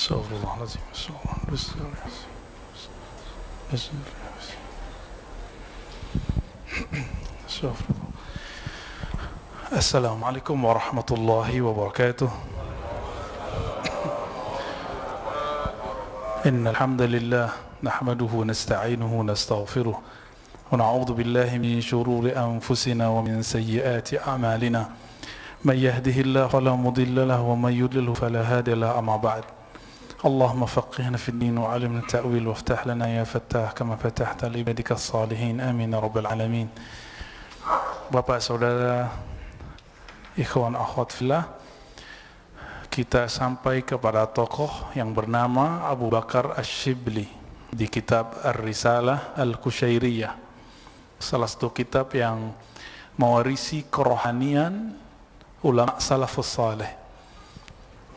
Astagfirullahaladzim. Assalamualaikum warahmatullahi wabarakatuh. Innal hamdalillah nahmaduhu wa nasta'inuhu wa nastaghfiruh wa na'udzu billahi min shururi anfusina wa min sayyiati a'malina. Man yahdihillahu fala mudilla lahu wa man yudlilhu fala hadiya lahu. Amma ba'd. Allahumma faqihna fid din wa 'allimna at-ta'wil waftah lana ya fattah kama fatahta li ibadika as-salihin. Amin ya rabbal alamin. Bapak saudara, ikhwan akhwat fillah, kita sampai kepada tokoh yang bernama Abu Bakar Asy-Syibli di kitab Ar-Risalah Al-Qushairiyah, salah satu kitab yang mewarisi kerohanian ulama salafus saleh.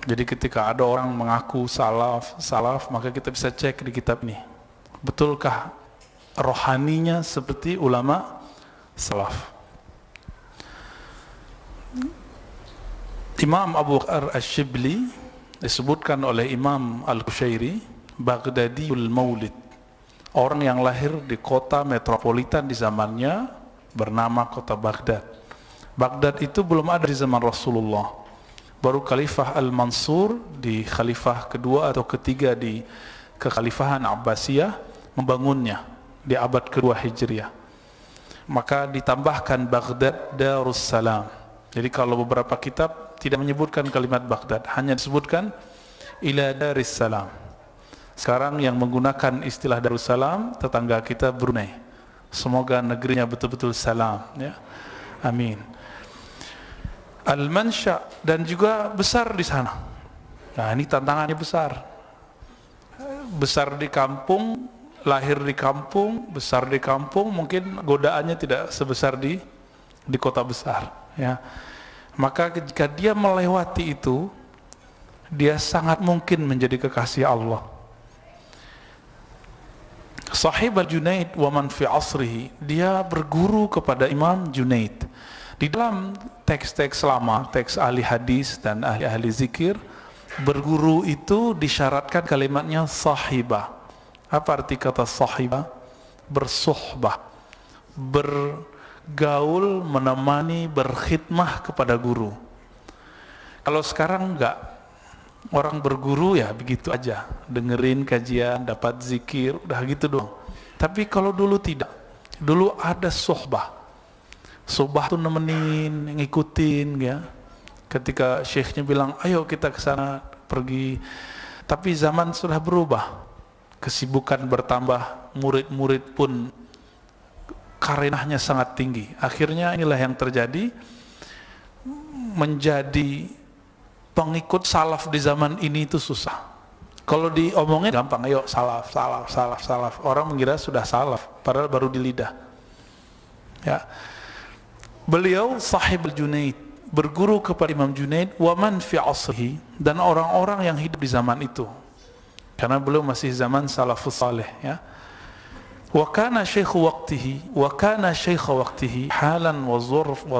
Jadi ketika ada orang mengaku salaf, maka kita bisa cek di kitab ini, betulkah rohaninya seperti ulama salaf. Imam Abu Bakar Asy-Syibli disebutkan oleh Imam Al-Qushairi Baghdadiul Maulid, orang yang lahir di kota metropolitan di zamannya bernama kota Baghdad. Baghdad itu belum ada di zaman Rasulullah. Baru Khalifah Al-Mansur di khalifah kedua atau ketiga di kekhalifahan Abbasiyah membangunnya di abad kedua Hijriah. Maka ditambahkan Baghdad Darussalam. Jadi kalau beberapa kitab tidak menyebutkan kalimat Baghdad, hanya disebutkan ila Darussalam. Sekarang yang menggunakan istilah Darussalam tetangga kita Brunei. Semoga negerinya betul-betul salam, ya. Amin. Al-Mansha, dan juga besar di sana. Nah, ini tantangannya besar. Besar di kampung, lahir di kampung, besar di kampung, mungkin godaannya tidak sebesar di kota besar, ya. Maka jika dia melewati itu, dia sangat mungkin menjadi kekasih Allah. Sahib Junaid wa man fi asrihi, dia berguru kepada Imam Junaid. Di dalam teks-teks lama, teks ahli hadis dan ahli zikir, berguru itu disyaratkan kalimatnya sahibah. Apa arti kata sahibah? Bersuhbah, bergaul, menemani, berkhidmah kepada guru. Kalau sekarang enggak, orang berguru ya begitu aja, dengerin kajian, dapat zikir, udah gitu doang. Tapi kalau dulu tidak, dulu ada suhbah. Suhbah tuh nemenin, ngikutin, ya. Ketika syekhnya bilang, ayo kita ke sana, pergi. Tapi zaman sudah berubah, kesibukan bertambah, murid-murid pun karenahnya sangat tinggi. Akhirnya inilah yang terjadi, menjadi pengikut salaf di zaman ini itu susah. Kalau diomongin gampang, ayo salaf. Orang mengira sudah salaf, padahal baru di lidah, ya. Beliau Sahib Al-Junaid, berguru kepada Imam Junaid wa man fi asrihi, dan orang-orang yang hidup di zaman itu, karena beliau masih zaman salafus saleh, ya. Wa kana syaikhu waqtihi halan wa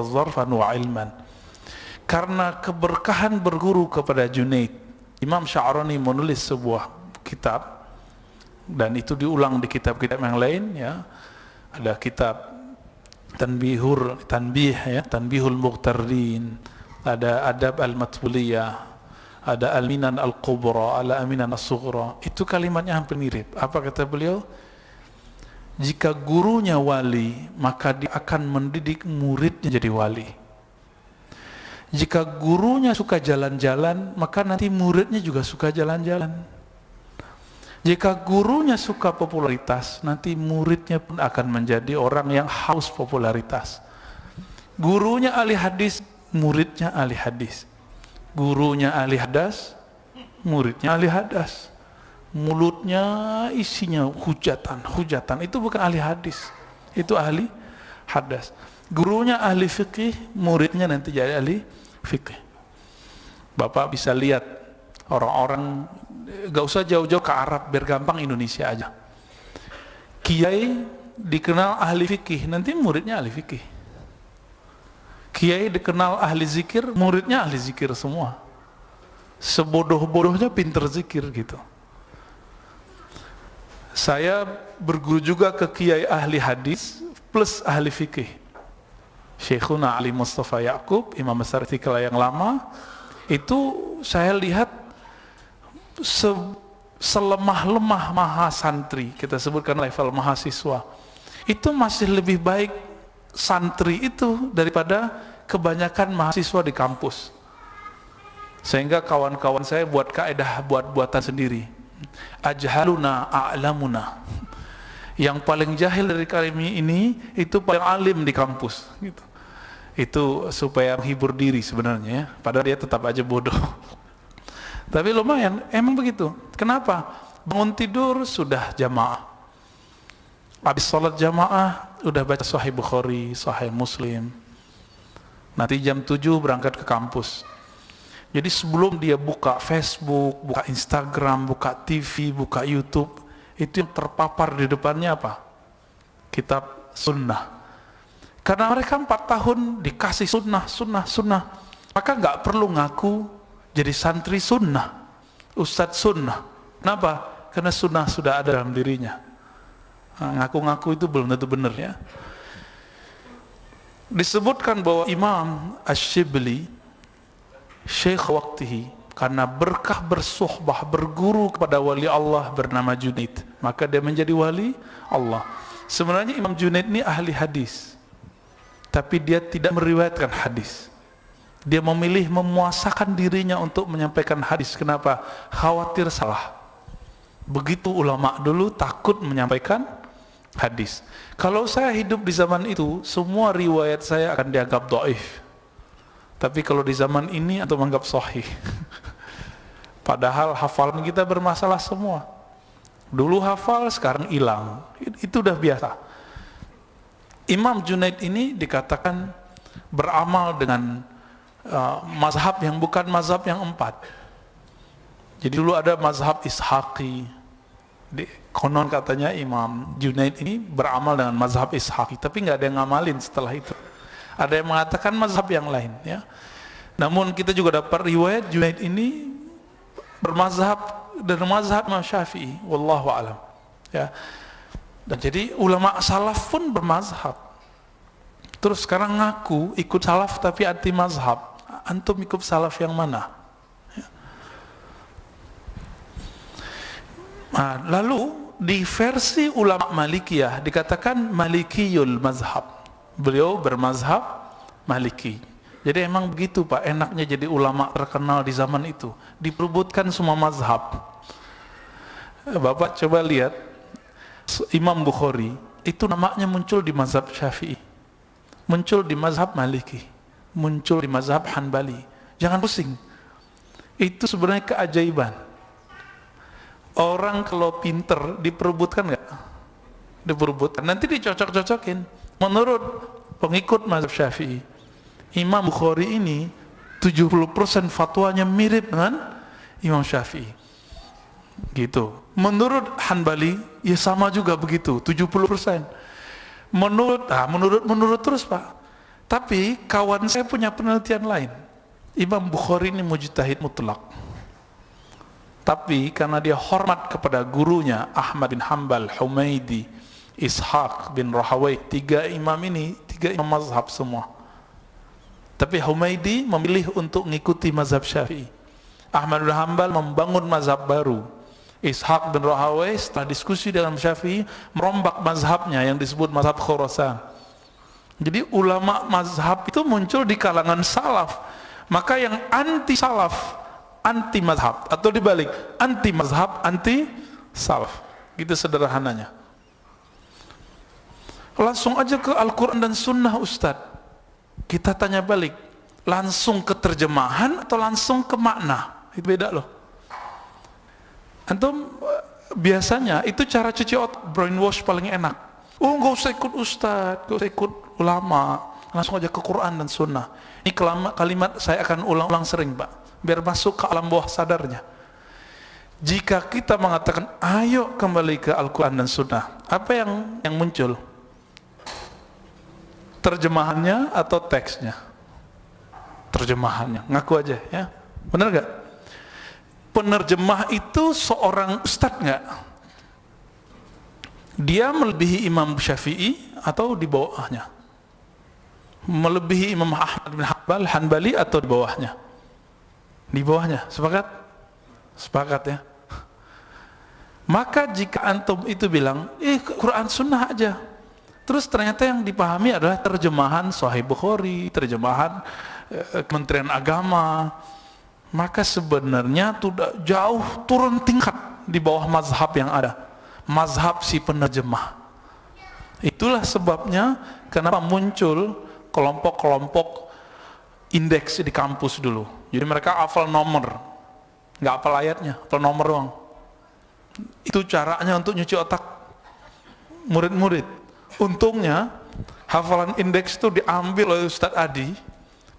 zarfan wa ilman. Karena keberkahan berguru kepada Junaid, Imam Sya'rani menulis sebuah kitab, dan itu diulang di kitab-kitab yang lain, ya. Ada kitab Tanbihul Muqtarrin, ada Adab Al-Matbuliyah, ada Al-Minan Al-Kubra, ala Aminan As-Sughra. Itu kalimatnya hampir mirip. Apa kata beliau? Jika gurunya wali, maka dia akan mendidik muridnya jadi wali. Jika gurunya suka jalan-jalan, maka nanti muridnya juga suka jalan-jalan. Jika gurunya suka popularitas, nanti muridnya pun akan menjadi orang yang haus popularitas. Gurunya ahli hadis, muridnya ahli hadis. Gurunya ahli hadas, muridnya ahli hadas. Mulutnya isinya hujatan. Itu bukan ahli hadis, itu ahli hadas. Gurunya ahli fikih, muridnya nanti jadi ahli fikih. Bapak bisa lihat orang-orang, gak usah jauh-jauh ke Arab, biar gampang Indonesia aja. Kiai dikenal ahli fikih, nanti muridnya ahli fikih. Kiai dikenal ahli zikir, muridnya ahli zikir semua. sebodoh-bodohnya pinter zikir gitu. Saya berguru juga ke kiai ahli hadis plus ahli fikih. Syekhuna Ali Mustafa Ya'qub, Imam besar Istiqlal yang lama, itu saya lihat selemah-lemah mahasantri, kita sebutkan level mahasiswa, itu masih lebih baik santri itu daripada kebanyakan mahasiswa di kampus. Sehingga kawan-kawan saya buat kaedah buat-buatan sendiri. Ajhaluna a'lamuna. Yang paling jahil dari kami ini itu paling alim di kampus gitu. Itu supaya menghibur diri sebenarnya ya. Padahal dia tetap aja bodoh. Tapi lumayan, emang begitu. Kenapa? Bangun tidur sudah jamaah. Habis sholat jamaah udah baca Sahih Bukhari, Sahih Muslim. Nanti jam 7 berangkat ke kampus. Jadi sebelum dia buka Facebook, buka Instagram, buka TV, buka YouTube, itu yang terpapar di depannya apa? Kitab sunnah. Karena mereka 4 tahun dikasih sunnah, maka nggak perlu ngaku jadi santri sunnah, ustadz sunnah. Kenapa? Karena sunnah sudah ada dalam dirinya. Ngaku-ngaku itu belum tentu benar ya. Disebutkan bahwa Imam Ash-Shibli Syekh waktihi, karena berkah bersuhbah berguru kepada wali Allah bernama Junaid, maka dia menjadi wali Allah. Sebenarnya Imam Junaid ini ahli hadis, tapi dia tidak meriwayatkan hadis. Dia memilih memuasakan dirinya untuk menyampaikan hadis. Kenapa? Khawatir salah. Begitu ulama dulu takut menyampaikan hadis. Kalau saya hidup di zaman itu, semua riwayat saya akan dianggap dhaif. Tapi kalau di zaman ini atau menganggap sahih. Padahal hafalan kita bermasalah semua. Dulu hafal, sekarang hilang. Itu udah biasa. Imam Junaid ini dikatakan beramal dengan mazhab yang bukan mazhab yang 4. Jadi dulu ada mazhab Ishaqi. Konon katanya Imam Junaid ini beramal dengan mazhab Ishaqi, tapi nggak ada yang ngamalin setelah itu. Ada yang mengatakan mazhab yang lain ya. Namun kita juga dapat riwayat Junaid ini bermazhab dan mazhab Imam Syafi'i, wallahu alam ya. Dan jadi ulama salaf pun bermazhab. Terus sekarang ngaku ikut salaf tapi anti mazhab. Antum ikut salaf yang mana? Ya. Nah, lalu di versi ulama Malikiyah dikatakan Malikiyul mazhab. Beliau bermazhab Maliki. Jadi emang begitu Pak, enaknya jadi ulama terkenal di zaman itu, diperebutkan semua mazhab. Bapak coba lihat Imam Bukhari, itu namanya muncul di mazhab Syafi'i, muncul di mazhab Maliki, muncul di mazhab Hanbali. Jangan pusing, itu sebenarnya keajaiban. Orang kalau pinter diperebutkan nggak? Diperebutkan, nanti dicocok-cocokin. Menurut pengikut mazhab Syafi'i, Imam Bukhari ini 70% fatwanya mirip dengan Imam Syafi'i. Gitu. Menurut Hanbali, ya sama juga begitu, 70%. Menurut terus Pak. Tapi kawan saya punya penelitian lain. Imam Bukhari ini mujtahid mutlak. Tapi karena dia hormat kepada gurunya Ahmad bin Hanbal, Humaidi, Ishaq bin Rahawai, 3 imam ini, 3 imam mazhab semua. Tapi Humaidi memilih untuk mengikuti mazhab Syafi'i. Ahmad bin Hanbal membangun mazhab baru. Ishaq bin Rahawai setelah diskusi dengan Syafi'i merombak mazhabnya yang disebut mazhab Khurasan. Jadi ulama mazhab itu muncul di kalangan salaf. Maka yang anti salaf, anti mazhab, atau dibalik, anti mazhab, anti salaf. Gitu sederhananya. Langsung aja ke Al-Quran dan Sunnah Ustadz. Kita tanya balik, langsung ke terjemahan atau langsung ke makna? Itu beda loh. Antum biasanya itu cara cuci otak, brainwash paling enak. Oh nggak usah ikut Ustadz, nggak usah ikut ulama, langsung aja ke Quran dan Sunnah. Ini kalimat saya akan ulang-ulang sering Pak, biar masuk ke alam bawah sadarnya. Jika kita mengatakan ayo kembali ke Al-Quran dan Sunnah, apa yang muncul? Terjemahannya atau teksnya? Terjemahannya, ngaku aja ya, benar gak? penerjemah itu seorang ustadz nggak? Dia melebihi Imam Syafi'i atau di bawahnya? Melebihi Imam Ahmad bin Hanbali atau di bawahnya? Di bawahnya. Sepakat? Sepakat ya. Maka jika antum itu bilang, Quran Sunnah aja, terus ternyata yang dipahami adalah terjemahan Sahih Bukhari, terjemahan Kementerian Agama, maka sebenarnya sudah jauh turun tingkat di bawah mazhab yang ada, mazhab si penerjemah. Itulah sebabnya kenapa muncul kelompok-kelompok indeks di kampus dulu. Jadi mereka hafal nomor, nggak hafal ayatnya, hafal nomor doang. Itu caranya untuk nyuci otak murid-murid. Untungnya hafalan indeks itu diambil oleh Ustadz Adi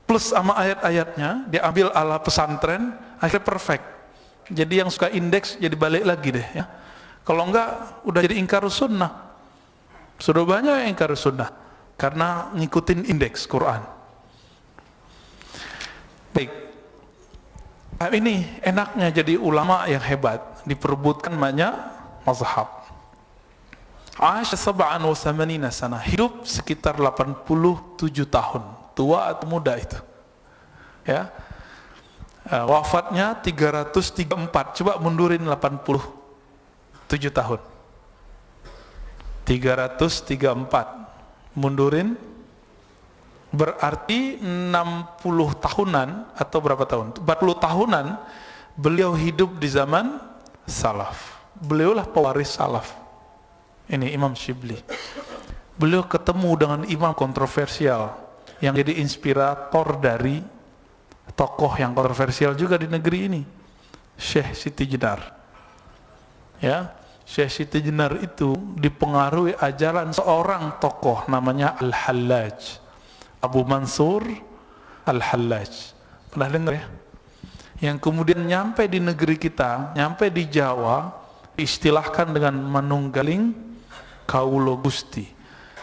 plus sama ayat-ayatnya, diambil ala pesantren, akhirnya perfect. Jadi yang suka indeks jadi balik lagi deh ya. Kalau enggak udah jadi ingkar sunnah. Sudah banyak yang ingkar sunnah karena ngikutin indeks Quran. Baik. Nah, ini enaknya jadi ulama yang hebat, diperebutkan banyak mazhab. Aisyah 87 sana, hidup sekitar 87 tahun, tua atau muda itu. Ya. Wafatnya 334. Coba mundurin 87 tahun. 334. Mundurin berarti 60 tahunan atau berapa tahun? 40 tahunan beliau hidup di zaman salaf. Beliaulah pewaris salaf. Ini Imam Shibli. Beliau ketemu dengan imam kontroversial yang jadi inspirator dari tokoh yang kontroversial juga di negeri ini, Syekh Siti Jenar. Ya, Syekh Siti Jenar itu dipengaruhi ajaran seorang tokoh namanya Al-Hallaj, Abu Mansur Al-Hallaj. Pernah dengar ya? Yang kemudian nyampe di negeri kita, nyampe di Jawa, diistilahkan dengan manunggaling Kaulo Gusti.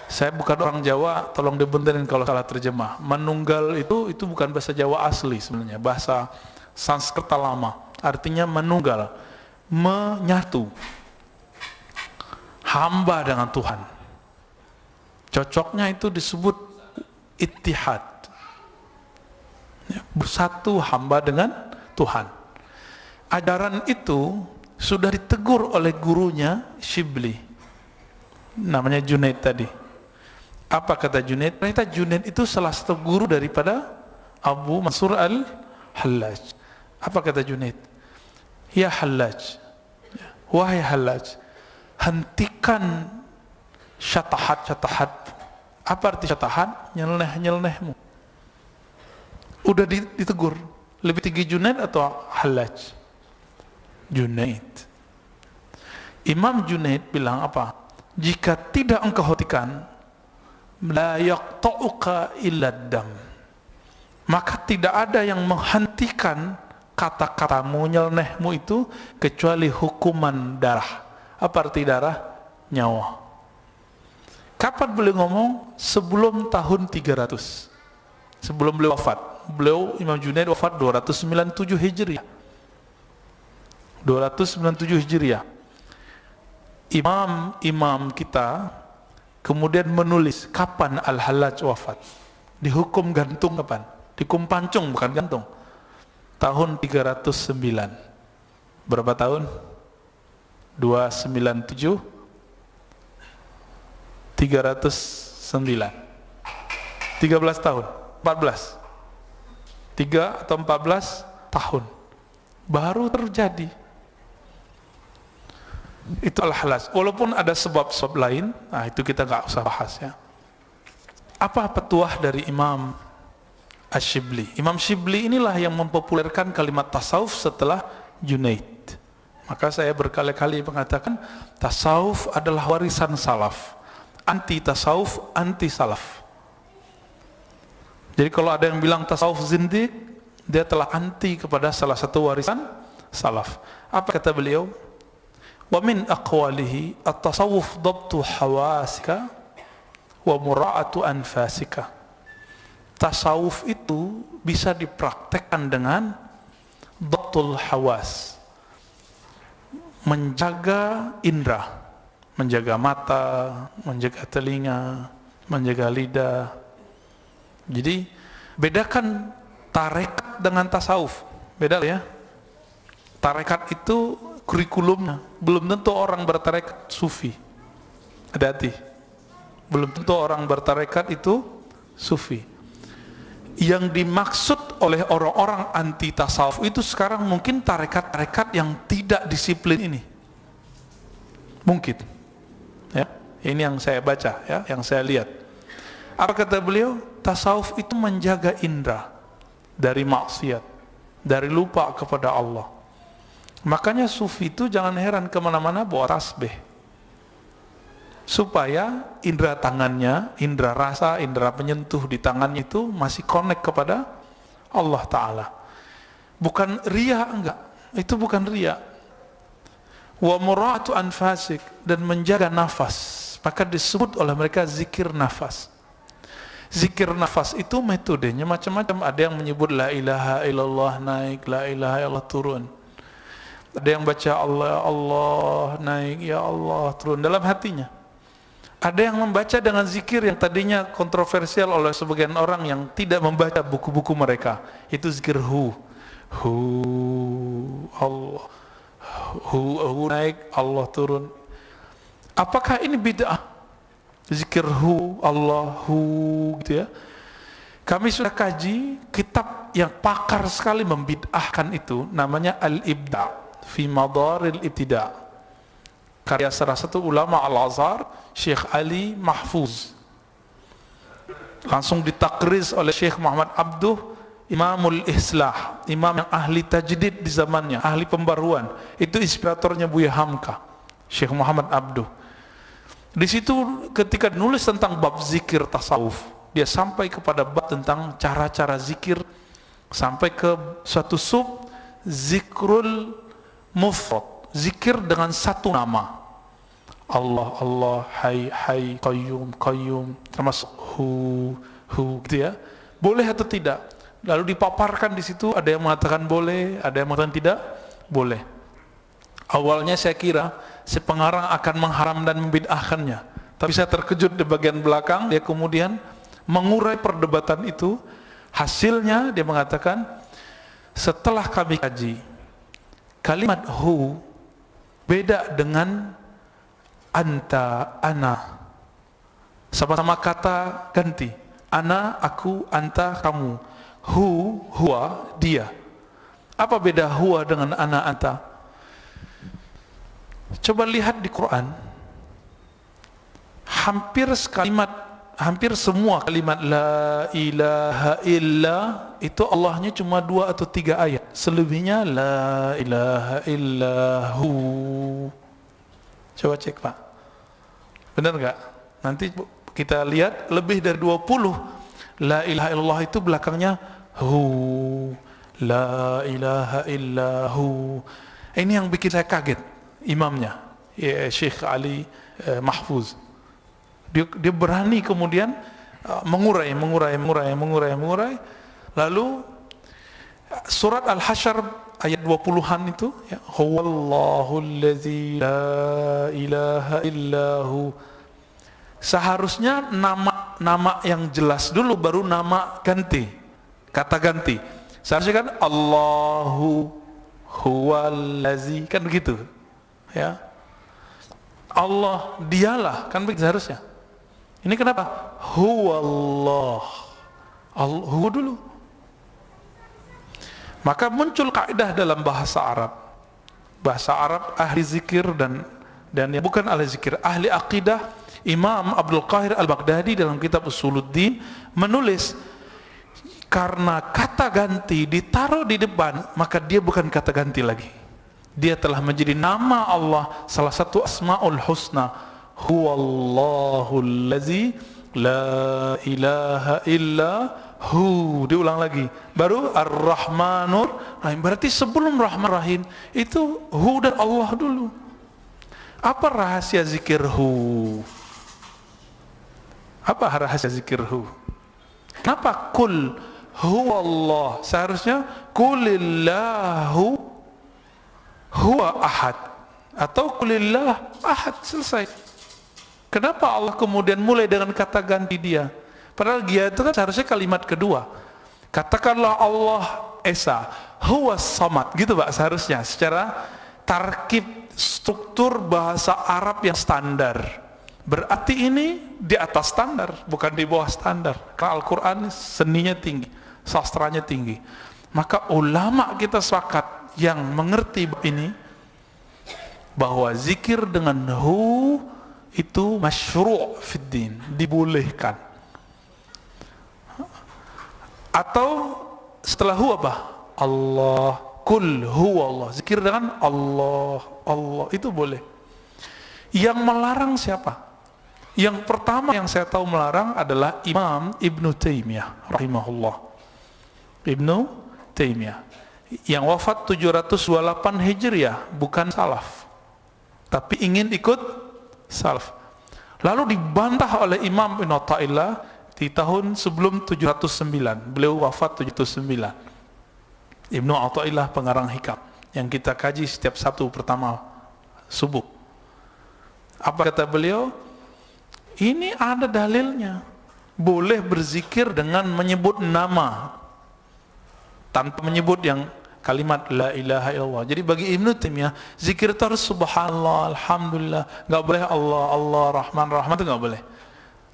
Saya bukan orang Jawa, tolong dibenerin kalau salah terjemah. Manunggal itu bukan bahasa Jawa asli sebenarnya, bahasa Sanskerta lama. Artinya manunggal, menyatu, hamba dengan Tuhan. Cocoknya itu disebut ittihad, bersatu hamba dengan Tuhan. Ajaran itu sudah ditegur oleh gurunya Shibli, namanya Junaid tadi. Apa kata Junaid? Ternyata Junaid itu salah satu guru daripada Abu Mansur Al-Hallaj. Apa kata Junaid? Ya Hallaj, wahai Hallaj, hentikan syatahat-syatahat. Apa arti syatahat? Nyeleneh-nyelenehmu. Udah ditegur. Lebih tinggi Junaid atau Hallaj? Junaid. Imam Junaid bilang apa? Jika tidak engkau hentikan, la yaqta'uka illa dam, maka tidak ada yang menghentikan kata-katamu, nyelenehmu itu kecuali hukuman darah. Apa arti darah? Nyawa. Kapan beliau ngomong? Sebelum tahun 300, sebelum beliau wafat. Beliau Imam Junaid wafat 297 Hijriah. 297 Hijriah. Imam kita kemudian menulis kapan Al-Hallaj wafat. Dihukum gantung kapan? Dihukum pancung, bukan gantung. Tahun 309. Berapa tahun? 297 309. 13 tahun, 14. 3 atau 14 tahun baru terjadi. Itu Al-Hallaj. Walaupun ada sebab-sebab lain, nah itu kita nggak usah bahas ya. Apa petuah dari Imam Ash-Shibli? Imam Shibli inilah yang mempopulerkan kalimat tasawuf setelah Junaid. Maka saya berkali-kali mengatakan tasawuf adalah warisan salaf. Anti tasawuf, anti salaf. Jadi kalau ada yang bilang tasawuf zindiq, dia telah anti kepada salah satu warisan salaf. Apa kata beliau? Wa min aqwalihi at-tasawuf dhabtu hawasika wa mura'atu anfasika. Tasawuf itu bisa dipraktekkan dengan dhabtul hawas. menjaga indera, menjaga mata, menjaga telinga, menjaga lidah. Jadi bedakan tarekat dengan tasawuf, beda ya. Tarekat itu kurikulumnya, belum tentu orang bertarekat sufi. Hati-hati, belum tentu orang bertarekat itu sufi. Yang dimaksud oleh orang-orang anti tasawuf itu sekarang mungkin tarekat-tarekat yang tidak disiplin ini, mungkin ya. Ini yang saya baca ya, yang saya lihat. Apa kata beliau? Tasawuf itu menjaga indera dari maksiat, dari lupa kepada Allah. Makanya sufi itu jangan heran kemana-mana bawa tasbih, supaya indera tangannya, indera rasa, indera penyentuh di tangannya itu masih connect kepada Allah Ta'ala. Bukan ria, enggak, itu bukan ria. Wa mura'atu anfasik, dan menjaga nafas, maka disebut oleh mereka zikir nafas. Zikir nafas itu metodenya macam-macam. Ada yang menyebut la ilaha illallah naik, la ilaha illallah turun. Ada yang baca Allah Allah naik, ya Allah turun dalam hatinya. Ada yang membaca dengan zikir yang tadinya kontroversial oleh sebagian orang yang tidak membaca buku-buku mereka. Itu zikir hu Allah, hu naik, Allah turun. Apakah ini bid'ah? Zikir hu Allah hu gitu ya. Kami sudah kaji kitab yang pakar sekali membid'ahkan itu, namanya Al-Ibda' fi Madaril Ibtida', karya salah satu ulama Al-Azhar, Syekh Ali Mahfuz, langsung ditakriz oleh Syekh Muhammad Abduh, Imamul Islah, imam yang ahli tajdid di zamannya, ahli pembaruan. Itu inspiratornya Buya Hamka, Syekh Muhammad Abduh. Di situ ketika nulis tentang bab zikir tasawuf, dia sampai kepada bab tentang cara-cara zikir, sampai ke suatu sub zikrul mufrad, zikir dengan satu nama. Allah, Allah, Hai, Hai, Qayyum, Qayyum, termasuk Hu gitu ya. Boleh atau tidak? Lalu dipaparkan di situ, ada yang mengatakan boleh, ada yang mengatakan tidak boleh. Awalnya saya kira si pengarang akan mengharam dan membid'ahkannya, tapi saya terkejut di bagian belakang, dia kemudian mengurai perdebatan itu. Hasilnya dia mengatakan, setelah kami kaji, kalimat hu beda dengan anta, ana, sama-sama kata ganti. Ana, aku, anta, kamu. Hu, huwa, dia. Apa beda huwa dengan ana, anta? Coba lihat di Quran, hampir semua kalimat la ilaha illa itu Allahnya cuma 2 atau 3 ayat. Selebihnya la ilaha illahu. Coba cek Pak, benar nggak? Nanti kita lihat lebih dari 20 la ilaha illallah itu belakangnya hu, la ilaha illahu. Ini yang bikin saya kaget, imamnya ya, Syekh Ali Mahfuz. Dia berani kemudian mengurai. Lalu surat Al-Hasyr ayat 20-an itu ya, huwallahu allazi la ilaha illahu. Seharusnya nama yang jelas dulu, baru nama ganti, kata ganti. Seharusnya kan Allahu huwallazi, kan begitu ya. Allah dialah, kan begitu seharusnya. Ini kenapa? Huwallah, huwa dulu. Maka muncul kaidah dalam bahasa Arab. Bahasa Arab ahli zikir dan yang bukan ahli zikir, ahli akidah. Imam Abdul Qahir Al-Baghdadi dalam kitab Usuluddin menulis, karena kata ganti ditaruh di depan, maka dia bukan kata ganti lagi. Dia telah menjadi nama Allah, salah satu Asmaul Husna. Huwallahul ladzi la ilaha illa hu. Diulang lagi, baru Ar-Rahmanur Rahim. Berarti sebelum Rahman Rahim itu hu dan Allah dulu. Apa rahasia zikir hu? Apa rahasia zikir hu? Kenapa kul huwallah? Seharusnya kulillahu huwa ahad. atau qulillah ahad, selesai. Kenapa Allah kemudian mulai dengan kata ganti dia? Padahal dia itu kan seharusnya kalimat kedua. Katakanlah Allah Esa, huwas samad, gitu Pak, seharusnya secara tarkib struktur bahasa Arab yang standar. Berarti ini di atas standar, bukan di bawah standar. Karena Al-Quran seninya tinggi, sastranya tinggi. Maka ulama kita sepakat yang mengerti ini bahwa zikir dengan hu itu masyru' fid din, dibolehkan. Atau setelah hu apa? Allah, kul huwa Allah, zikir dengan Allah, Allah itu boleh. Yang melarang siapa? Yang pertama yang saya tahu melarang adalah Imam Ibnu Taimiyah rahimahullah. Ibnu Taimiyah yang wafat 728 Hijriah, bukan salaf, tapi ingin ikut salaf. Lalu dibantah oleh Imam Ibnu Athaillah di tahun sebelum 709. Beliau wafat 709. Ibnu Athaillah pengarang Hikam yang kita kaji setiap Sabtu pertama subuh. Apa kata beliau? Ini ada dalilnya, boleh berzikir dengan menyebut nama tanpa menyebut yang kalimat la ilaha illallah. Jadi bagi Ibnu Taimiyah, zikir itu harus subhanallah, alhamdulillah, nggak boleh Allah, Allah, Rahman, Rahman, itu nggak boleh.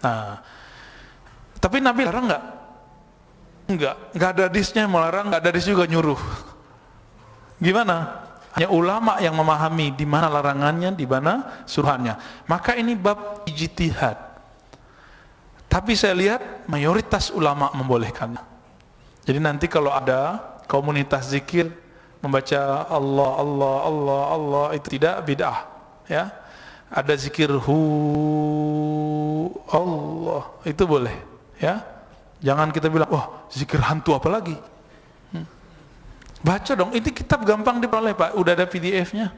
Nah, tapi Nabi larang nggak? Nggak ada hadisnya yang melarang, nggak ada hadis juga nyuruh. Gimana? Hanya ulama yang memahami di mana larangannya, di mana suruhannya. Maka ini bab ijtihad. Tapi saya lihat mayoritas ulama membolehkannya. Jadi nanti kalau ada komunitas zikir membaca Allah, Allah, Allah, Allah, itu tidak bid'ah, ya. Ada zikir hu Allah, itu boleh, ya. Jangan kita bilang, wah zikir hantu apa lagi? Baca dong, ini kitab gampang diperoleh Pak, udah ada PDF-nya.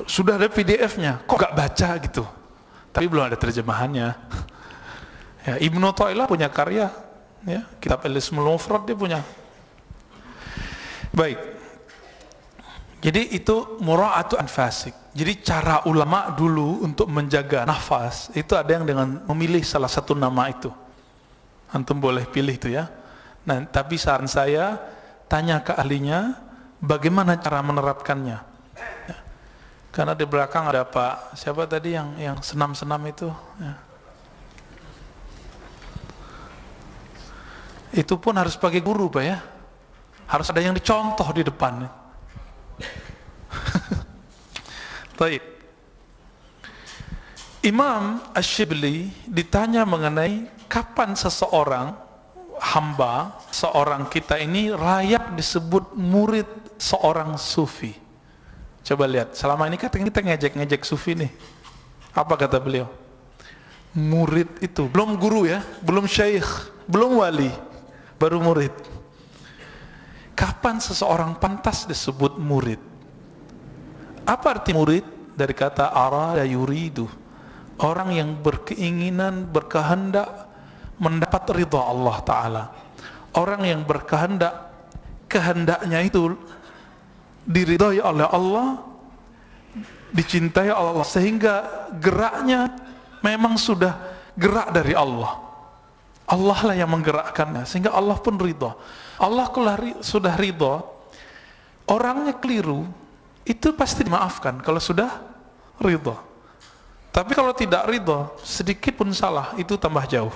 Sudah ada PDF-nya, kok gak baca gitu? Tapi belum ada terjemahannya. Ya, Ibnu Athaillah punya karya, ya, kitab Al-Ismul Mufrad dia punya. Baik. Jadi itu mura'atu anfasik. Jadi cara ulama dulu untuk menjaga nafas, itu ada yang dengan memilih salah satu nama itu. Antum boleh pilih itu ya. Nah, tapi saran saya, tanya ke ahlinya bagaimana cara menerapkannya. Ya. Karena di belakang ada Pak, siapa tadi yang senam-senam itu? Ya. Itu pun harus pakai guru Pak ya. Harus ada yang dicontoh di depan. Baik. Imam Asy-Syibli ditanya mengenai kapan seseorang hamba, seorang kita ini layak disebut murid seorang sufi. Coba lihat, selama ini kita ngejek-ngejek sufi nih. Apa kata beliau? Murid itu, belum guru ya, belum syekh, belum wali, baru murid. Kapan seseorang pantas disebut murid? Apa arti murid? Dari kata arada yuridu, orang yang berkeinginan, berkehendak mendapat ridha Allah Ta'ala. Orang yang berkehendak, kehendaknya itu diridhai oleh Allah, dicintai oleh Allah, sehingga geraknya memang sudah gerak dari Allah. Allah lah yang menggerakkannya, sehingga Allah pun ridha. Allah kalau sudah ridha, orangnya keliru, itu pasti dimaafkan kalau sudah ridha. Tapi kalau tidak ridha, sedikit pun salah, itu tambah jauh.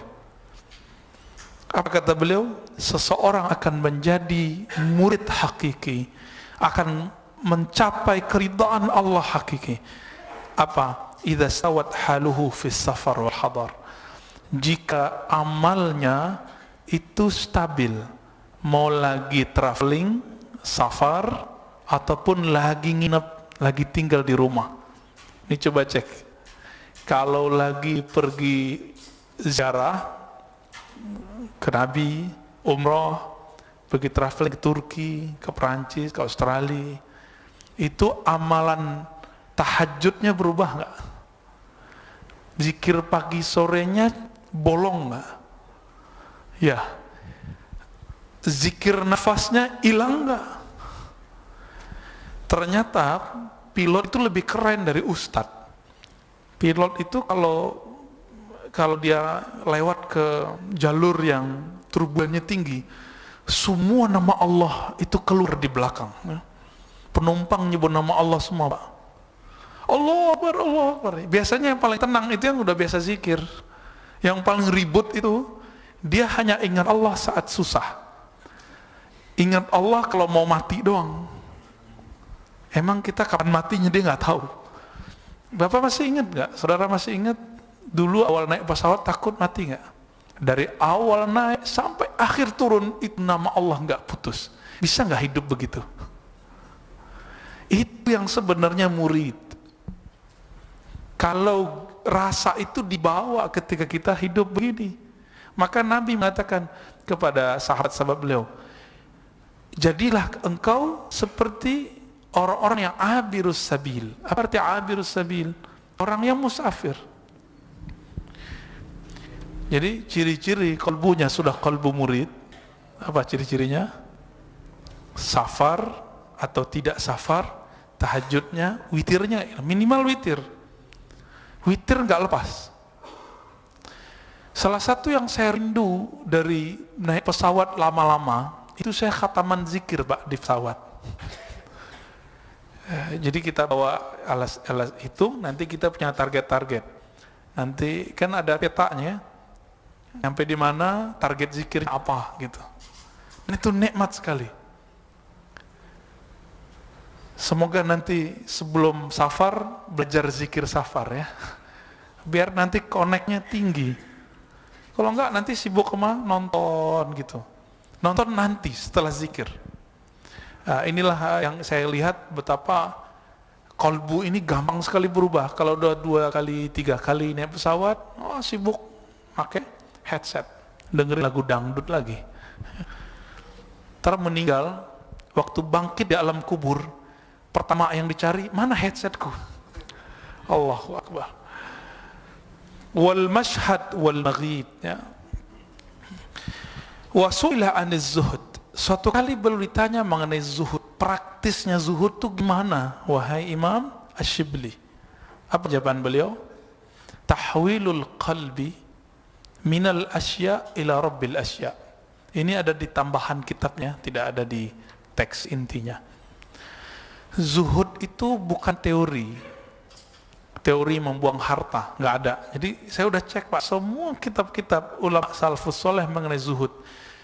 Apa kata beliau? Seseorang akan menjadi murid hakiki, akan mencapai keridhaan Allah hakiki. Apa? Idza stawat haluhu fis safar wal hadar. Jika amalnya itu stabil, mau lagi traveling, safar, ataupun lagi nginep, lagi tinggal di rumah. Ini coba cek. Kalau lagi pergi ziarah ke Nabi, umrah, pergi traveling ke Turki, ke Perancis, ke Australia, itu amalan tahajudnya berubah nggak? Zikir pagi sorenya bolong nggak? Ya. Zikir nafasnya hilang nggak? Ternyata pilot itu lebih keren dari ustadz. Pilot itu kalau dia lewat ke jalur yang turbulennya tinggi, semua nama Allah itu keluar di belakang. Penumpang nyebut nama Allah semua, Pak. Allah Akbar, Allah Akbar. Biasanya yang paling tenang itu yang udah biasa zikir. Yang paling ribut itu dia hanya ingat Allah saat susah. Ingat Allah kalau mau mati doang. Emang kita kapan matinya dia nggak tahu. Bapak masih ingat nggak? Saudara masih ingat dulu awal naik pesawat takut mati nggak? Dari awal naik sampai akhir turun itu nama Allah nggak putus. Bisa nggak hidup begitu? Itu yang sebenarnya murid. Kalau rasa itu dibawa ketika kita hidup begini, maka Nabi mengatakan kepada sahabat-sahabat beliau, jadilah engkau seperti orang-orang yang abirus sabil. Apa arti abirus sabil? Orang yang musafir. Jadi ciri-ciri kalbunya sudah kalbu murid. Apa ciri-cirinya? Safar atau tidak safar, tahajudnya, witirnya minimal witir. Witir nggak lepas. Salah satu yang saya rindu dari naik pesawat lama-lama itu saya khataman zikir, Pak, di pesawat. Jadi kita bawa alas itu, nanti kita punya target-target. Nanti kan ada petanya, sampai di mana target zikirnya apa gitu. Dan itu nikmat sekali. Semoga nanti sebelum safar belajar zikir safar ya, biar nanti connect-nya tinggi. Kalau enggak nanti sibuk nonton gitu. Nonton nanti setelah zikir. Nah, inilah yang saya lihat betapa kolbu ini gampang sekali berubah. Kalau udah 2 kali 3 kali naik pesawat, sibuk pakai headset, dengerin lagu dangdut lagi. Ntar meninggal, waktu bangkit di alam kubur, pertama yang dicari, mana headsetku? Allahu Akbar. Wal mashhad wal maghib ya. Wa su'ila 'aniz zuhud. Suatu kali beliau ditanya mengenai zuhud, praktisnya zuhud itu gimana, wahai Imam Asy-Syibli? Apa jawaban beliau? Tahwilul qalbi minal asya ila rabbil asya. Ini ada di tambahan kitabnya, tidak ada di teks intinya. Zuhud itu bukan teori membuang harta, nggak ada. Jadi saya udah cek, Pak, semua kitab-kitab ulama salafus soleh mengenai zuhud,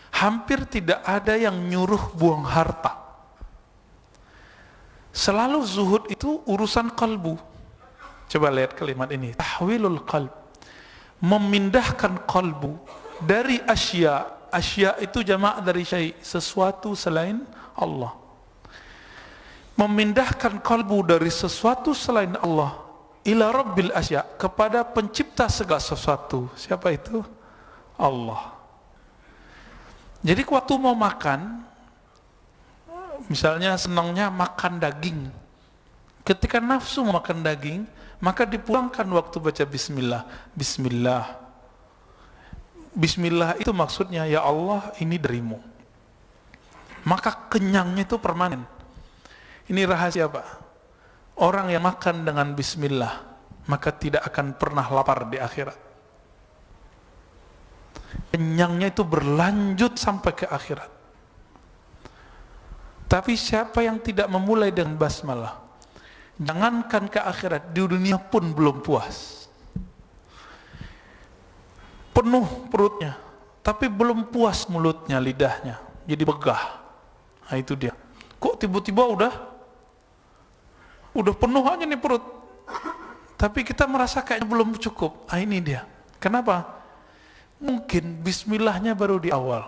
hampir tidak ada yang nyuruh buang harta. Selalu zuhud itu urusan kalbu. Coba lihat kalimat ini, tahwilul qalb, memindahkan kalbu dari asya. Asya itu jamak dari syai', sesuatu selain Allah. Memindahkan kalbu dari sesuatu selain Allah ila rabbil asya, kepada pencipta segala sesuatu. Siapa itu? Allah. Jadi waktu mau makan, misalnya senangnya makan daging, ketika nafsu mau makan daging, maka dipulangkan waktu baca bismillah. Bismillah. Bismillah itu maksudnya, ya Allah, ini darimu. Maka kenyangnya itu permanen. Ini rahasia, Pak. Orang yang makan dengan bismillah, maka tidak akan pernah lapar di akhirat. Kenyangnya itu berlanjut sampai ke akhirat. Tapi siapa yang tidak memulai dengan basmalah, jangankan ke akhirat, di dunia pun belum puas. Penuh perutnya, tapi belum puas mulutnya, lidahnya, jadi begah. Nah itu dia. Kok tiba-tiba udah penuh aja nih perut, tapi kita merasa kayaknya belum cukup. Ah ini dia. Kenapa? Mungkin bismillahnya baru di awal.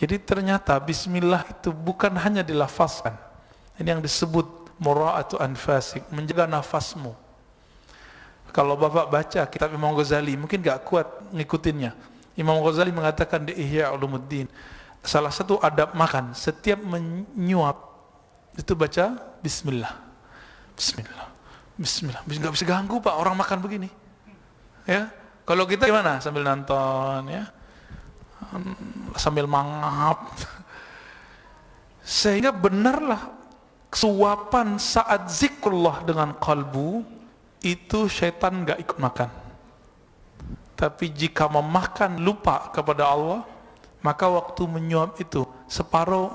Jadi ternyata bismillah itu bukan hanya dilafazkan. Ini yang disebut mura'atu anfasik, menjaga nafasmu. Kalau Bapak baca kitab Imam Ghazali, mungkin gak kuat ngikutinnya. Imam Ghazali mengatakan di Ihya Ulumuddin, salah satu adab makan, setiap menyuap itu baca bismillah. Bismillah. Bismillah. Gak bisa ganggu, Pak, orang makan begini. Ya. Kalau kita gimana? Sambil nonton ya, sambil mangap. Sehingga benarlah suapan saat zikrullah dengan kalbu, itu syaitan gak ikut makan. Tapi jika memakan lupa kepada Allah, maka waktu menyuap itu separuh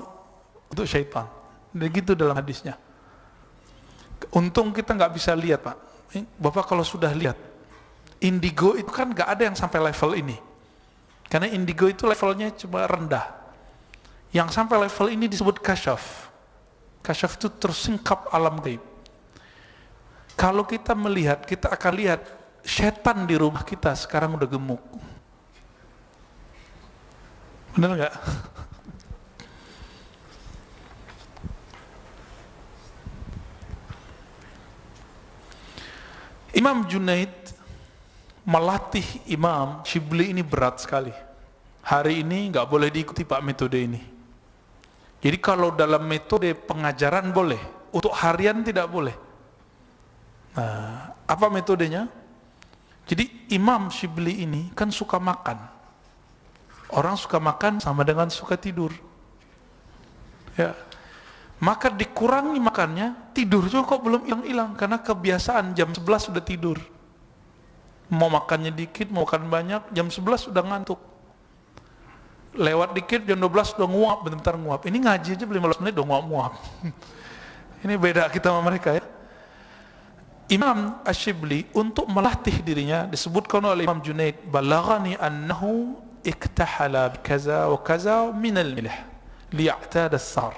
untuk syaitan. Begitu dalam hadisnya. Untung kita nggak bisa lihat, Pak. Bapak kalau sudah lihat, indigo itu kan nggak ada yang sampai level ini. Karena indigo itu levelnya cuma rendah. Yang sampai level ini disebut kasyaf. Kasyaf itu tersingkap alam gaib. Kalau kita melihat, kita akan lihat setan di rumah kita sekarang udah gemuk. Benar nggak? Imam Junaid melatih Imam Shibli ini berat sekali. Hari ini nggak boleh diikuti Pak metode ini. Jadi kalau dalam metode pengajaran boleh, untuk harian tidak boleh. Nah, apa metodenya? Jadi Imam Shibli ini kan suka makan. Orang suka makan sama dengan suka tidur. Ya. Maka dikurangi makannya, tidur juga kok belum hilang-hilang karena kebiasaan jam 11 sudah tidur. Mau makannya dikit, mau makan banyak, jam 11 sudah ngantuk. Lewat dikit jam 12 sudah nguap, bentar nguap. Ini ngaji aja belum 15 menit udah nguap-nguap. Ini beda kita sama mereka ya. Imam Ash-Shibli untuk melatih dirinya disebutkan oleh Imam Junaid, balaghani annahu iktahala kaza wa kaza min al-milh liya'tada as-sar.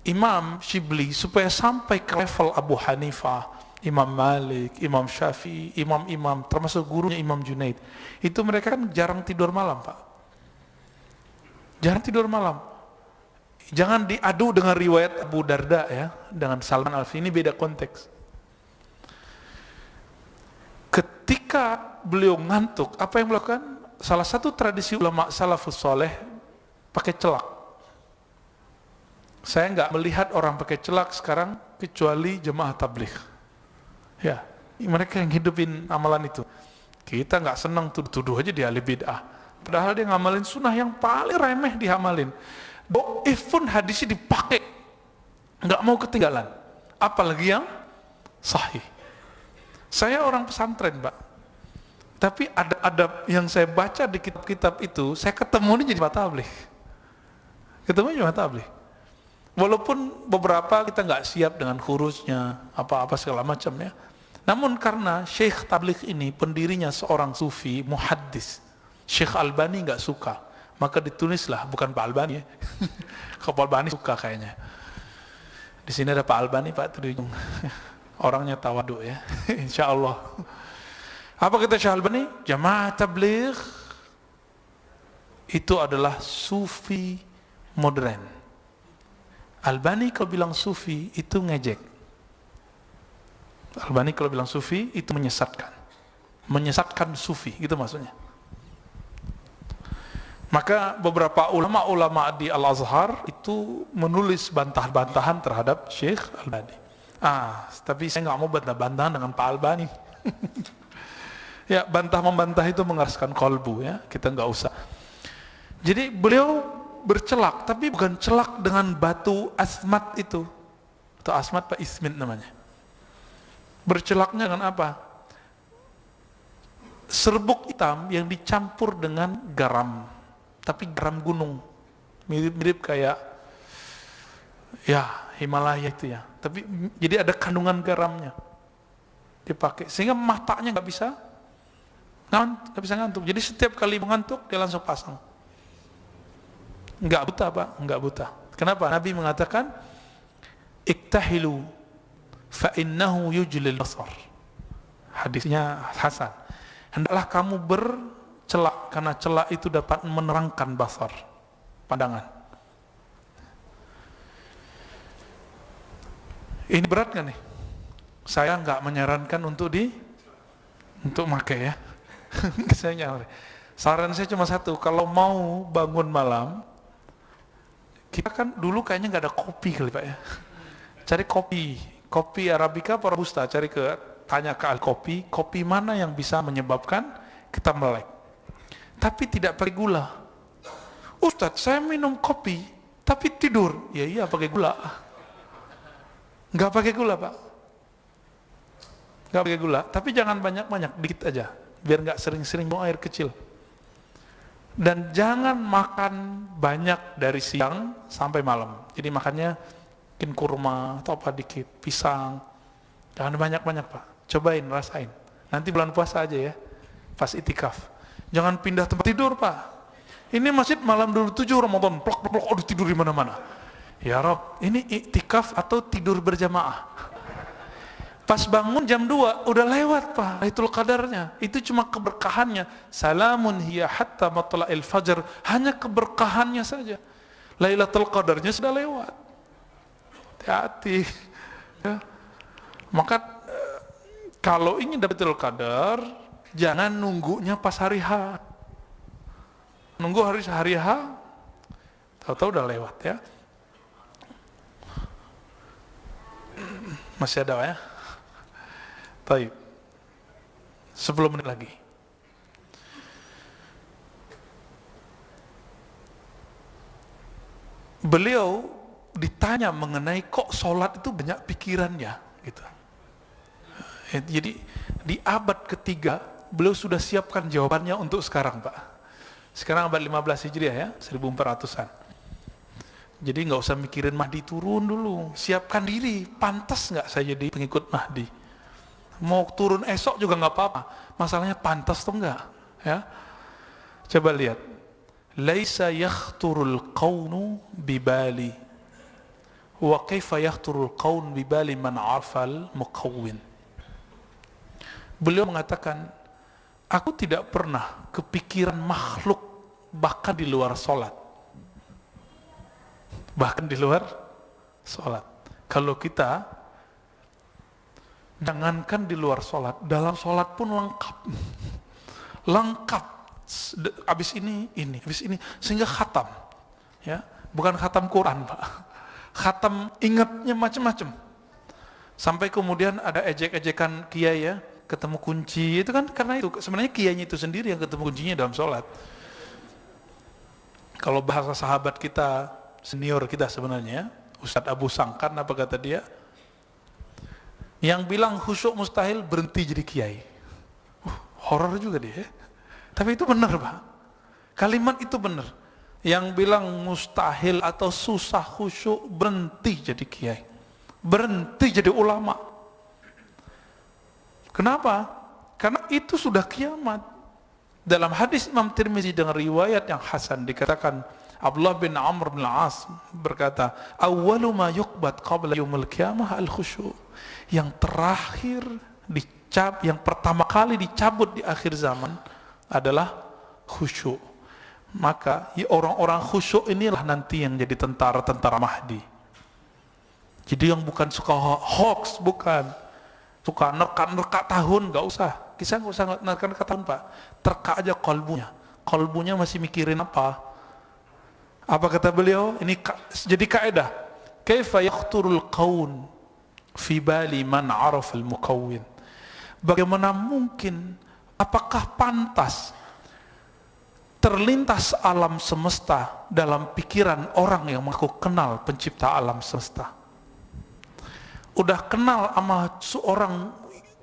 Imam Shibli supaya sampai ke level Abu Hanifah, Imam Malik, Imam Syafi'i, imam-imam termasuk gurunya Imam Junaid, itu mereka kan jarang tidur malam, Pak. Jarang tidur malam. Jangan diadu dengan riwayat Abu Darda ya, dengan Salman Al-Farisi, ini beda konteks. Ketika beliau ngantuk, apa yang melakukan? Salah satu tradisi ulama salafus soleh pakai celak. Saya nggak melihat orang pakai celak sekarang kecuali jemaah tabligh. Ya, mereka yang hidupin amalan itu. Kita nggak senang tuduh-tuduh aja dia ahli bid'ah. Padahal dia ngamalin sunnah yang paling remeh diamalin. Do'if pun hadisnya dipakai, nggak mau ketinggalan. Apalagi yang sahih. Saya orang pesantren, Pak. Tapi adab-adab yang saya baca di kitab-kitab itu, saya ketemu ini jadi jemaah tabligh. Ketemu jemaah tabligh. Walaupun beberapa kita nggak siap dengan hurufnya, apa-apa segala macam ya. Namun karena Syekh Tabligh ini pendirinya seorang sufi, muhaddis, Syekh Albani nggak suka, maka ditulislah, bukan Pak Albani ya. Kalau Pak Albani suka kayaknya. Di sini ada Pak Albani, Pak Tudung. Orangnya tawaduk ya, insya Allah. Apa kata Syekh Albani? Jamaah Tabligh itu adalah sufi modern. Albani kalau bilang sufi itu ngejek. Albani kalau bilang sufi itu menyesatkan sufi, gitu maksudnya. Maka beberapa ulama-ulama di Al-Azhar itu menulis bantah-bantahan terhadap Syekh Albani. Tapi saya nggak mau bantah-bantahan dengan Pak Albani. Ya, bantah-membantah itu mengeraskan kolbu ya, kita nggak usah. Jadi beliau bercelak, tapi bukan celak dengan batu asmat itu, atau asmat Pak Ismit namanya. Bercelaknya dengan apa? Serbuk hitam yang dicampur dengan garam, tapi garam gunung, mirip-mirip kayak ya Himalaya itu ya. Tapi jadi ada kandungan garamnya dipakai, sehingga matanya nggak bisa ngantuk. Jadi setiap kali mengantuk dia langsung pasang. Enggak buta, Pak, enggak buta. Kenapa? Nabi mengatakan iktahilu fa innahu yujlil basar. Hadisnya hasan. Hendaklah kamu bercelak karena celak itu dapat menerangkan basar, pandangan. Ini berat kan nih? Saya enggak menyarankan untuk pakai ya. Saran saya cuma satu, kalau mau bangun malam, kita kan dulu kayaknya nggak ada kopi kali Pak ya. Cari kopi Arabica atau Robusta, tanya ke ahli kopi mana yang bisa menyebabkan kita melek. Tapi tidak pakai gula. Ustadz, saya minum kopi tapi tidur. Ya iya pakai gula. Nggak pakai gula, Pak. Nggak pakai gula, tapi jangan banyak-banyak, dikit aja, biar nggak sering-sering buang air kecil. Dan jangan makan banyak dari siang sampai malam. Jadi makannya mungkin kurma atau apa dikit, pisang. Jangan banyak-banyak, Pak. Cobain, rasain. Nanti bulan puasa aja ya, pas itikaf. Jangan pindah tempat tidur, Pak. Ini masjid malam dulu 7 Ramadan, plok-plok, aduh tidur di mana-mana. Ya Rob, ini iktikaf atau tidur berjamaah? Pas bangun jam 2, udah lewat, Pak, Lailatul Qadarnya. Itu cuma keberkahannya. Salamun hiya hatta matla'il fajr. Hanya keberkahannya saja. Lailatul Qadarnya sudah lewat. Hati-hati. Ya. Maka kalau ingin dapat Lailatul Qadar, jangan nunggunya pas hari H. Nunggu hari H, tahu-tahu udah lewat ya. Masih ada, Pak, ya? Baik. 10 menit lagi. Beliau ditanya mengenai kok sholat itu banyak pikirannya, gitu. Jadi di abad ketiga beliau sudah siapkan jawabannya untuk sekarang, Pak. Sekarang abad 15 Hijriah ya, 1400-an. Jadi nggak usah mikirin Mahdi turun dulu, siapkan diri. Pantas nggak saya jadi pengikut Mahdi? Mau turun esok juga nggak apa-apa. Masalahnya pantas atau enggak? Ya, coba lihat. Laisa yakhturul qaunu bibali, wa kaifa yakhturul qaun bibali man arfal muqawwin. Beliau mengatakan, aku tidak pernah kepikiran makhluk bahkan di luar sholat. Bahkan di luar sholat. Kalau kita jangankan di luar sholat, dalam sholat pun lengkap. Lengkap. Habis ini, habis ini. Sehingga khatam. Ya, bukan khatam Quran, Pak. Khatam ingatnya macam-macam. Sampai kemudian ada ejek-ejekan kiai ya, ketemu kunci. Itu kan karena itu. Sebenarnya kiainya itu sendiri yang ketemu kuncinya dalam sholat. Kalau bahasa sahabat kita, senior kita sebenarnya, Ustadz Abu Sangkan, apa kata dia? Yang bilang khusyuk mustahil berhenti jadi kiai. Horor juga dia. Tapi itu benar, Pak. Kalimat itu benar. Yang bilang mustahil atau susah khusyuk berhenti jadi kiai. Berhenti jadi ulama. Kenapa? Karena itu sudah kiamat. Dalam hadis Imam Tirmizi dengan riwayat yang hasan dikatakan Abdullah bin Amr bin Al-As berkata, "Awwalu ma yuqbad qabla yaumil qiyamah al-khusyu'." Yang terakhir yang pertama kali dicabut di akhir zaman adalah khusyuk. Maka orang-orang khusyuk inilah nanti yang jadi tentara-tentara Mahdi. Jadi yang bukan suka hoax, bukan suka nerka-nerka tahun, nggak usah. Kisah nggak usah nerka-nerka tahun, Pak. Terka aja kolbunya. Kolbunya masih mikirin apa? Apa kata beliau? Ini jadi kaidah. Kaifa yakhturul qaun fi bali man araf al-mukawwin. Bagaimana mungkin, apakah pantas terlintas alam semesta dalam pikiran orang yang mengaku kenal pencipta alam semesta? Udah kenal sama seorang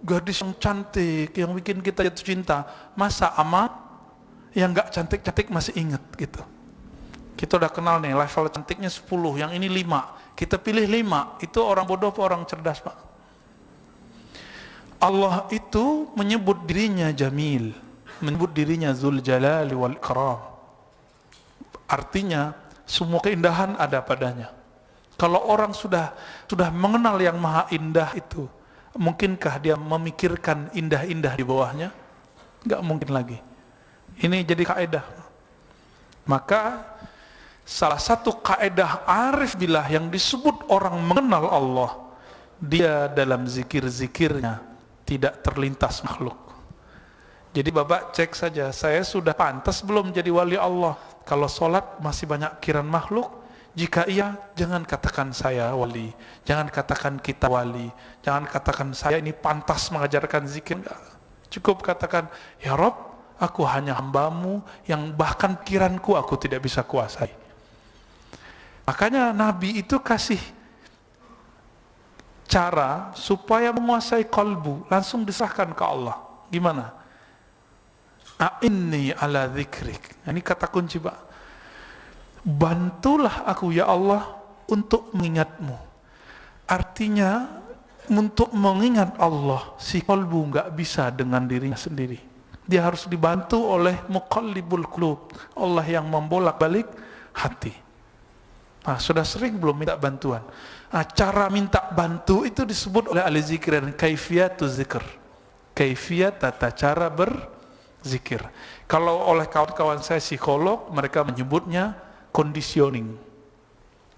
gadis yang cantik, yang bikin kita jatuh cinta, masa ama yang gak cantik-cantik masih inget gitu? Kita udah kenal nih, level cantiknya 10, yang ini 5, kita pilih 5, itu orang bodoh apa orang cerdas, Pak? Allah itu menyebut dirinya Jamil, menyebut dirinya Dzul Jalali wal Ikram. Artinya semua keindahan ada padanya. Kalau orang sudah mengenal yang maha indah itu, mungkinkah dia memikirkan indah-indah di bawahnya? Enggak mungkin lagi. Ini jadi kaidah. Maka salah satu kaidah arif billah yang disebut orang mengenal Allah, dia dalam zikir-zikirnya tidak terlintas makhluk. Jadi Bapak cek saja, saya sudah pantas belum jadi wali Allah? Kalau sholat masih banyak kiran makhluk? Jika iya, jangan katakan saya wali, jangan katakan kita wali, jangan katakan saya ini pantas mengajarkan zikir. Enggak. Cukup katakan, ya Rob, aku hanya hambamu yang bahkan pikiranku aku tidak bisa kuasai. Makanya Nabi itu kasih cara supaya menguasai kalbu, langsung diserahkan ke Allah. Gimana? A'inni ala dzikrik. Ini kata kunci, Pak. Bantulah aku ya Allah untuk mengingatmu. Artinya untuk mengingat Allah, si kalbu nggak bisa dengan dirinya sendiri. Dia harus dibantu oleh muqallibul qulub, Allah yang membolak-balik hati. Nah, sudah sering belum minta bantuan? Nah, cara minta bantu itu disebut oleh ahli zikir dan kaifiyatu zikr. Kaifiyat tata cara berzikir. Kalau oleh kawan-kawan saya psikolog, mereka menyebutnya conditioning.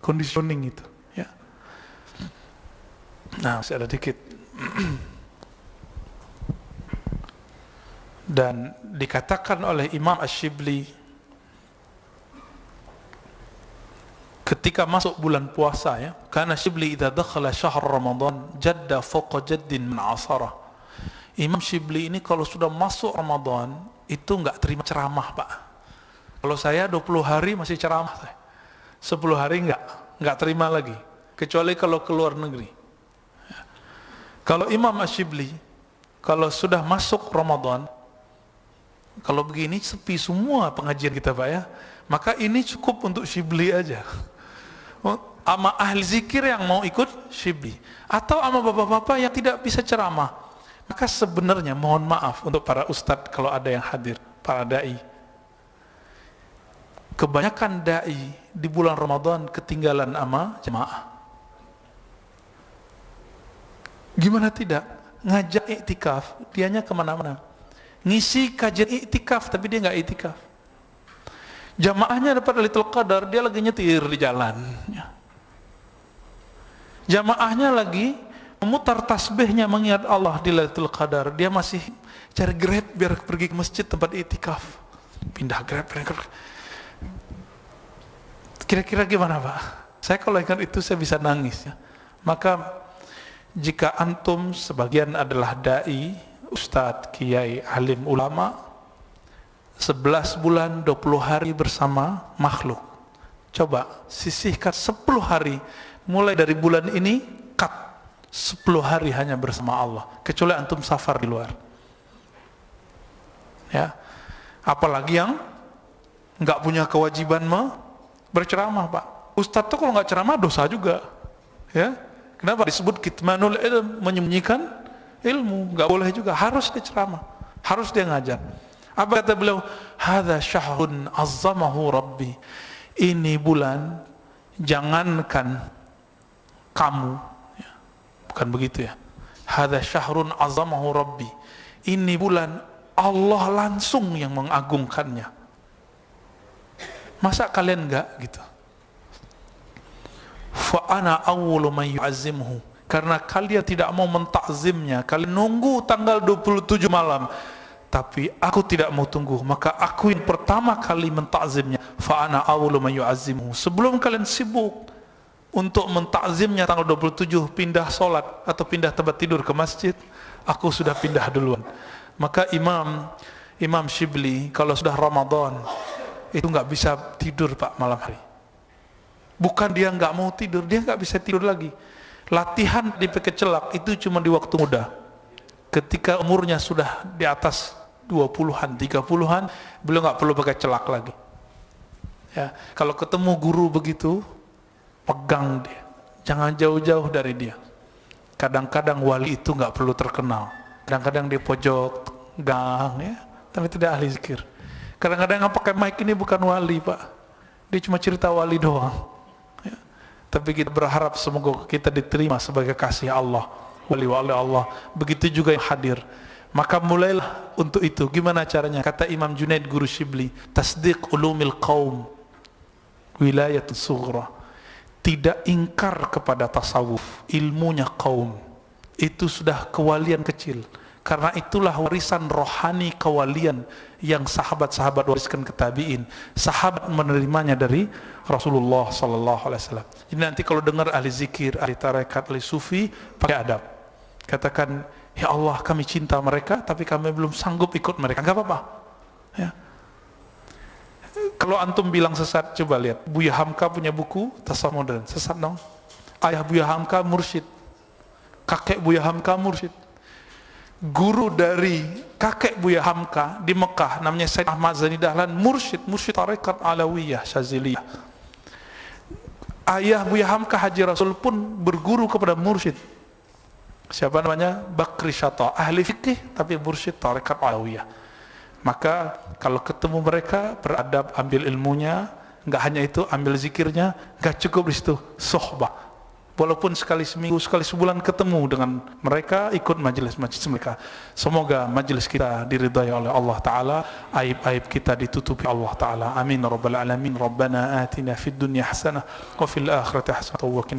Conditioning itu, ya. Nah, masih ada dikit. Dan dikatakan oleh Imam Ash-Shibli ketika masuk bulan puasa, ya, karena Shibli idza dakhala syahr Ramadan jadda fawqa jaddin min asara. Imam Shibli ini kalau sudah masuk Ramadan itu enggak terima ceramah, Pak. Kalau saya 20 hari masih ceramah, 10 hari enggak terima lagi, kecuali kalau keluar negeri. Kalau Imam Ash-Shibli kalau sudah masuk Ramadan, kalau begini sepi semua pengajian kita, Pak, ya, maka ini cukup untuk Shibli aja. Ama ahli zikir yang mau ikut Shibli, atau ama bapak-bapak yang tidak bisa ceramah, maka sebenarnya mohon maaf untuk para ustadz kalau ada yang hadir, para dai. Kebanyakan dai di bulan Ramadan ketinggalan ama jemaah. Gimana tidak? Ngajak iktikaf, dianya kemana-mana. Ngisi kajian iktikaf, tapi dia nggak iktikaf. Jamaahnya dapat Lailatul Qadar, dia lagi nyetir di jalan. Jamaahnya lagi memutar tasbihnya mengingat Allah di Lailatul Qadar, dia masih cari Grab biar pergi ke masjid tempat iktikaf. Pindah Grab. Kira-kira gimana, Pak? Saya kalau ingat itu saya bisa nangis, ya. Maka jika antum sebagian adalah dai, ustadz, kiai, alim, ulama, 11 bulan 20 hari bersama makhluk, coba sisihkan 10 hari mulai dari bulan ini, cut 10 hari hanya bersama Allah, kecuali antum safar di luar, ya. Apalagi yang nggak punya kewajiban berceramah, Pak. Ustadz tuh kalau nggak ceramah dosa juga, ya. Kenapa disebut kitmanul ilm, menyembunyikan ilmu? Nggak boleh juga, harus dia ceramah, harus dia ngajar. Apa kata beliau? Hadza syahrun azzamahu rabbi. Ini bulan, jangankan kamu, ya, bukan begitu, ya. Hadza syahrun azzamahu rabbi. Ini bulan Allah langsung yang mengagungkannya. Masa kalian enggak gitu? Fa ana awwalu man yu'azzimhu. Karena kalian tidak mau mentakzimnya, kalian nunggu tanggal 27 malam, tapi aku tidak mau tunggu, maka aku yang pertama kali mentakzimnya. Fa ana awwalu man yu'azzimhu. Sebelum kalian sibuk untuk mentakzimnya tanggal 27, pindah sholat atau pindah tempat tidur ke masjid, aku sudah pindah duluan. Maka Imam Shibli kalau sudah Ramadan itu nggak bisa tidur, Pak, malam hari. Bukan dia nggak mau tidur, dia nggak bisa tidur lagi. Latihan di pekecelak itu cuma di waktu muda. Ketika umurnya sudah di atas 20-an, 30-an, beliau nggak perlu pakai celak lagi. Ya, kalau ketemu guru begitu, pegang dia, jangan jauh-jauh dari dia. Kadang-kadang wali itu nggak perlu terkenal. Kadang-kadang di pojok gang, ya, tapi tidak ahli zikir. Kadang-kadang yang pakai mic ini bukan wali, Pak. Dia cuma cerita wali doang. Tapi kita berharap semoga kita diterima sebagai kasih Allah, wali-wali Allah. Begitu juga yang hadir. Maka mulailah untuk itu. Gimana caranya? Kata Imam Junaid guru Shibli, tasdiq ulumil qaum wilayat sughra. Tidak ingkar kepada tasawuf, ilmunya kaum. Itu sudah kewalian kecil. Karena itulah warisan rohani kewalian yang sahabat-sahabat wariskan ke tabi'in. Sahabat menerimanya dari Rasulullah SAW. Jadi nanti kalau dengar ahli zikir, ahli tarekat, ahli sufi, pakai adab. Katakan, ya Allah, kami cinta mereka, tapi kami belum sanggup ikut mereka. Enggak apa-apa, ya. Kalau antum bilang sesat, coba lihat. Buya Hamka punya buku Tasawuf Modern, sesat dong. Ayah Buya Hamka mursyid. kakek Buya Hamka mursyid. Guru dari kakek Buya Hamka di Mekah namanya Said Ahmad Zani Dahlan mursyid tarekat Alawiyah Syaziliyah. Ayah Buya Hamka Haji Rasul pun berguru kepada mursyid. Siapa namanya? Bakri Syata, ahli fikih tapi mursyid tarekat Alawiyah. Maka kalau ketemu mereka beradab, ambil ilmunya, enggak hanya itu, ambil zikirnya, enggak cukup di situ, sohbah. Walaupun sekali seminggu, sekali sebulan ketemu dengan mereka, ikut majelis-majelis mereka. Semoga majelis kita diridhai oleh Allah Ta'ala, aib-aib kita ditutupi Allah Ta'ala. Amin. Rabbal alamin. Rabbana atina fid dunya hasanah wa fil akhirati hasanah wa qina